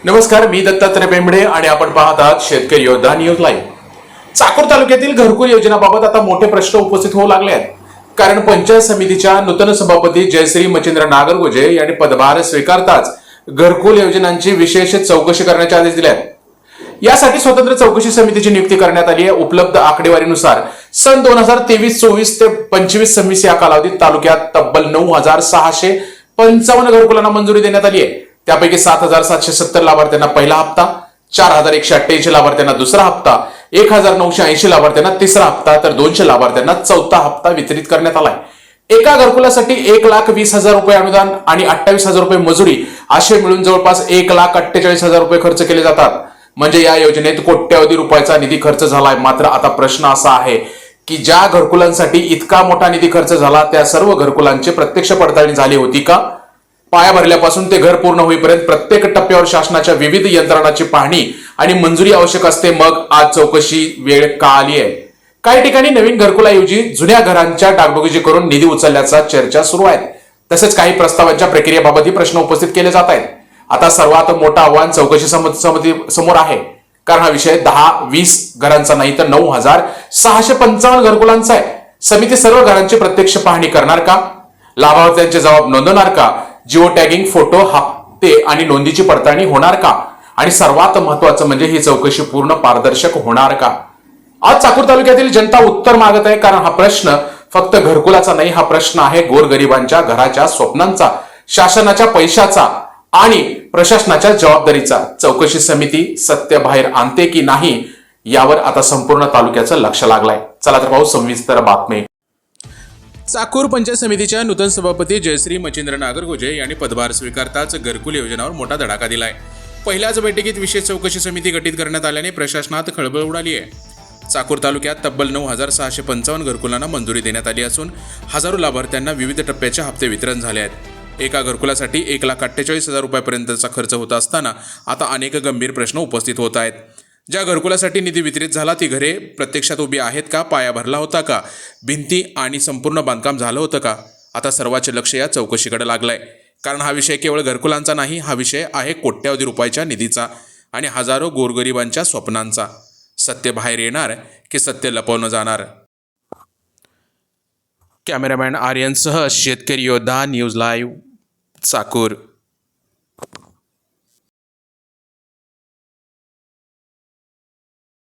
नमस्कार, मी दत्तात्रय बेंबडे आणि आपण पाहत आहात शेतकरी योद्धा न्यूज लाईव्ह. चाकूर तालुक्यातील घरकुल योजनाबाबत आता मोठे प्रश्न उपस्थित होऊ लागले आहेत. कारण पंचायत समितीच्या नूतन सभापती जयश्री मच्छिंद्र नागरगोजे यांनी पदभार स्वीकारताच घरकुल योजनांची विशेष चौकशी करण्याचे आदेश दिले आहेत. यासाठी स्वतंत्र चौकशी समितीची नियुक्ती करण्यात आली आहे. उपलब्ध आकडेवारीनुसार सन 2023-24 ते 25-26 या कालावधीत तालुक्यात तब्बल 9,655 घरकुलांना मंजुरी देण्यात आली आहे. त्यापैकी 7,770 लाभार्थ्यांना पहिला हप्ता, 4,188 लाभार्थ्यांना दुसरा हप्ता, 1,980 लाभार्थ्यांना तिसरा हप्ता तर 200 लाभार्थ्यांना चौथा हप्ता वितरित करण्यात आलाय. एका घरकुलासाठी 1,20,000 रुपये अनुदान आणि 28,000 रुपये मजुरी असे मिळून जवळपास 1,48,000 रुपये खर्च केले जातात. म्हणजे या योजनेत कोट्यवधी रुपयाचा निधी खर्च झालाय. मात्र आता प्रश्न असा आहे की ज्या घरकुलांसाठी इतका मोठा निधी खर्च झाला त्या सर्व घरकुलांची प्रत्यक्ष पडताळणी झाली होती का? पाया भरल्यापासून ते घर पूर्ण होईपर्यंत प्रत्येक टप्प्यावर शासनाच्या विविध यंत्रणांची पाहणी आणि मंजुरी आवश्यक असते. मग आज चौकशी वेळ का आली आहे? काही ठिकाणी नवीन घरकुलाऐवजी जुन्या घरांच्या डागडुजी करून निधी उचलण्याचा चर्चा सुरू आहे. तसेच काही प्रस्तावांच्या प्रक्रियेबाबतही प्रश्न उपस्थित केले जात आहेत. आता सर्वात मोठं आव्हान चौकशी समिती समोर आहे. कारण हा विषय 10-20 घरांचा नाही तर 9,655 घरकुलांचा आहे. समिती सर्व घरांची प्रत्यक्ष पाहणी करणार का? लाभार्थ्यांचे जबाब नोंदवणार का? जिओ टॅगिंग, फोटो, हप्ते आणि नोंदीची पडताळणी होणार का? आणि सर्वात महत्वाचं म्हणजे ही चौकशी पूर्ण पारदर्शक होणार का? आज चाकूर तालुक्यातील जनता उत्तर मागत आहे. कारण हा प्रश्न फक्त घरकुलाचा नाही, हा प्रश्न आहे गोरगरिबांच्या घराच्या स्वप्नांचा, शासनाच्या पैशाचा आणि प्रशासनाच्या जबाबदारीचा. चौकशी समिती सत्य बाहेर आणते की नाही यावर आता संपूर्ण तालुक्याचं लक्ष लागलंय. चला तर पाहू सविस्तर बातमी. चाकूर पंचायत समितीच्या नूतन सभापती जयश्री मच्छिंद्र नागरगोजे यांनी पदभार स्वीकारताच घरकुल योजनावर मोठा धडाका दिलाय. पहिल्याच बैठकीत विशेष चौकशी समिती गठीत करण्यात आल्याने प्रशासनात खळबळ उडाली आहे. चाकूर तालुक्यात तब्बल 9,655 घरकुलांना मंजुरी देण्यात आली असून हजारो लाभार्थ्यांना विविध टप्प्याचे हप्ते वितरण झाले आहेत. एका घरकुलासाठी 1,48,000 रुपयापर्यंतचा खर्च होत असताना आता अनेक गंभीर प्रश्न उपस्थित होत आहेत. ज्या घरकुलासाठी निधी वितरित झाला ती घरे प्रत्यक्षात उभी आहेत का? पाया भरला होता का? भिंती आणि संपूर्ण बांधकाम झालं होतं का? आता सर्वांचे लक्ष या चौकशीकडे लागलंय. कारण हा विषय केवळ घरकुलांचा नाही, हा विषय आहे कोट्यवधी रुपयाच्या निधीचा आणि हजारो गोरगरिबांच्या स्वप्नांचा. सत्य बाहेर येणार की सत्य लपवलं जाणार? कॅमेरामॅन आर्यनसह शेतकरी योद्धा न्यूज लाईव्ह, चाकूर.